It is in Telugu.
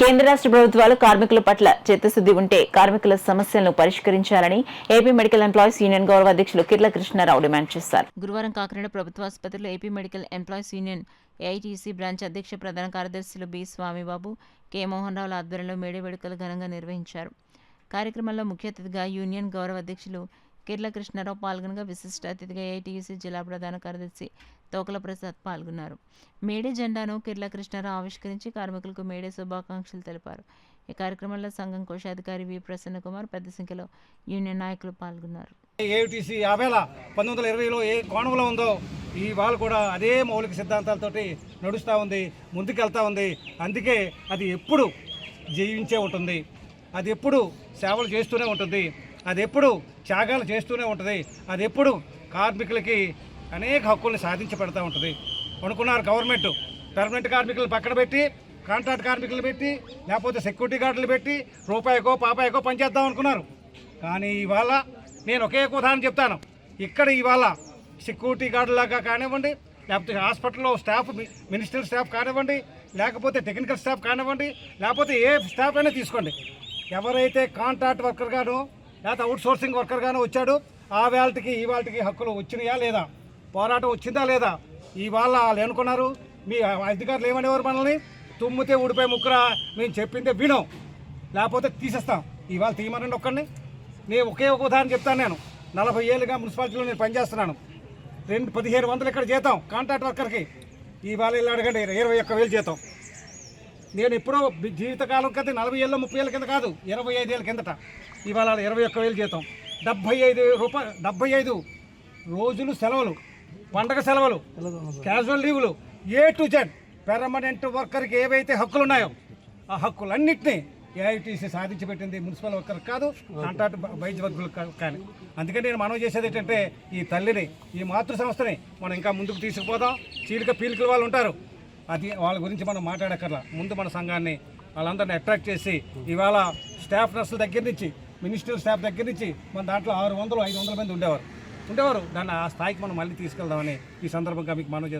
కేంద్ర రాష్ట్ర ప్రభుత్వాలు కార్మికుల పట్ల చిత్తశుద్ది ఉంటే కార్మికుల సమస్యలను పరిష్కరించాలని ఏపీ మెడికల్ ఎంప్లాయీస్ యూనియన్ గౌరవ అధ్యక్షులు కిర్ల కృష్ణారావు డిమాండ్ చేశారు. గురువారం కాకినాడ ప్రభుత్వ ఆసుపత్రిలో AP medical employees union AITC branch అధ్యక్ష ప్రధాన కార్యదర్శులు బి స్వామిబాబు, కె మోహన్ రావుల ఆధ్వర్యంలో మేడే వేడుకలు ఘనంగా నిర్వహించారు. కార్యక్రమంలో ముఖ్య అతిథిగా యూనియన్ గౌరవ అధ్యక్షులు కిర్ల కృష్ణారావు పాల్గొనగా విశిష్ట అతిథిగా ఏఐటీయూసీ జిల్లా ప్రధాన కార్యదర్శి తోకల ప్రసాద్ పాల్గొన్నారు. మేడే జెండాను కిర్ల కృష్ణారావు ఆవిష్కరించి కార్మికులకు మేడే శుభాకాంక్షలు తెలిపారు. ఈ కార్యక్రమంలో సంఘం కోశాధికారి వి ప్రసన్న కుమార్, పెద్ద సంఖ్యలో యూనియన్ నాయకులు పాల్గొన్నారు. ఏఐటీసీ 1920లో ఏ కోణంలో ఉందో ఇవాళ కూడా అదే మౌలిక సిద్ధాంతాలతోటి నడుస్తూ ఉంది, ముందుకెళ్తూ ఉంది. అందుకే అది ఎప్పుడు జీవించే ఉంటుంది, అది ఎప్పుడు సేవలు చేస్తూనే ఉంటుంది, అది ఎప్పుడు త్యాగాలు చేస్తూనే ఉంటుంది, అది ఎప్పుడు కార్మికులకి అనేక హక్కుల్ని సాధించి పెడతా ఉంటుంది. అనుకున్నారు గవర్నమెంట్ పర్మనెంట్ కార్మికులు పక్కన పెట్టి కాంట్రాక్ట్ కార్మికులు పెట్టి లేకపోతే సెక్యూరిటీ గార్డులు పెట్టి రూపాయికో పాపాయికో పనిచేద్దాం అనుకున్నారు. కానీ ఇవాళ నేను ఒకే ఉదాహరణ చెప్తాను. ఇక్కడ ఇవాళ సెక్యూరిటీ గార్డులాగా కానివ్వండి, లేకపోతే హాస్పిటల్లో స్టాఫ్ మినిస్ట్రియల్ స్టాఫ్ కానివ్వండి, లేకపోతే టెక్నికల్ స్టాఫ్ కానివ్వండి, లేకపోతే ఏ స్టాఫ్ అయినా తీసుకోండి, ఎవరైతే కాంట్రాక్ట్ వర్కర్ గాను లేకపోతే అవుట్ సోర్సింగ్ వర్కర్ గాను వచ్చాడు ఆ వేళకి ఈ వాళ్ళకి హక్కులు వచ్చినాయా లేదా, పోరాటం వచ్చిందా లేదా? ఇవాళ వాళ్ళు అనుకున్నారు మీ అధికారులు ఏమనేవారు, మనల్ని తుమ్మితే ఊడిపోయి ముక్కురా, మేము చెప్పిందే వినం లేకపోతే తీసేస్తాం. ఇవాళ తీయమనండి ఒక్కడిని. నేను ఒకే ఒక ఉదాహరణ చెప్తాను. నేను 40 ఏళ్ళుగా మున్సిపాలిటీలో నేను పనిచేస్తున్నాను. 1500 ఇక్కడ జీతం కాంట్రాక్ట్ వర్కర్కి. ఇవాళ ఇలా అడగండి 21,000 జీతం. నేను ఎప్పుడో జీవితకాలం కింద 40 ఏళ్ళు 30 ఏళ్ళ కింద కాదు, 25 ఏళ్ళ కిందట. ఇవాళ 21,000 జీతం, 75 రోజులు సెలవులు, పండగ సెలవులు, క్యాజువల్ లీవులు, ఏ టు జెడ్ పెర్మనెంట్ వర్కర్కి ఏవైతే హక్కులు ఉన్నాయో ఆ హక్కులన్నింటినీ ఏఐటీసీ సాధించి పెట్టింది. మున్సిపల్ వర్కర్ కాదు, కాంట్రాక్ట్ వైద్య వర్కులు కానీ. అందుకని నేను మనవి చేసేది ఏంటంటే ఈ తల్లిని, ఈ మాతృ సంస్థని మనం ఇంకా ముందుకు తీసుకుపోదాం. చీలిక పీలికల వాళ్ళు ఉంటారు, అది వాళ్ళ గురించి మనం మాట్లాడక్కర్లా. ముందు మన సంఘాన్ని వాళ్ళందరినీ అట్రాక్ట్ చేసి ఇవాళ స్టాఫ్ నర్సుల దగ్గర నుంచి మినిస్ట్రియల్ స్టాఫ్ దగ్గర నుంచి మన దాంట్లో 600-500 మంది ఉండేవారు. దాన్ని ఆ స్థాయికి మనం మళ్ళీ తీసుకెళ్దామని ఈ సందర్భంగా మీకు మనవి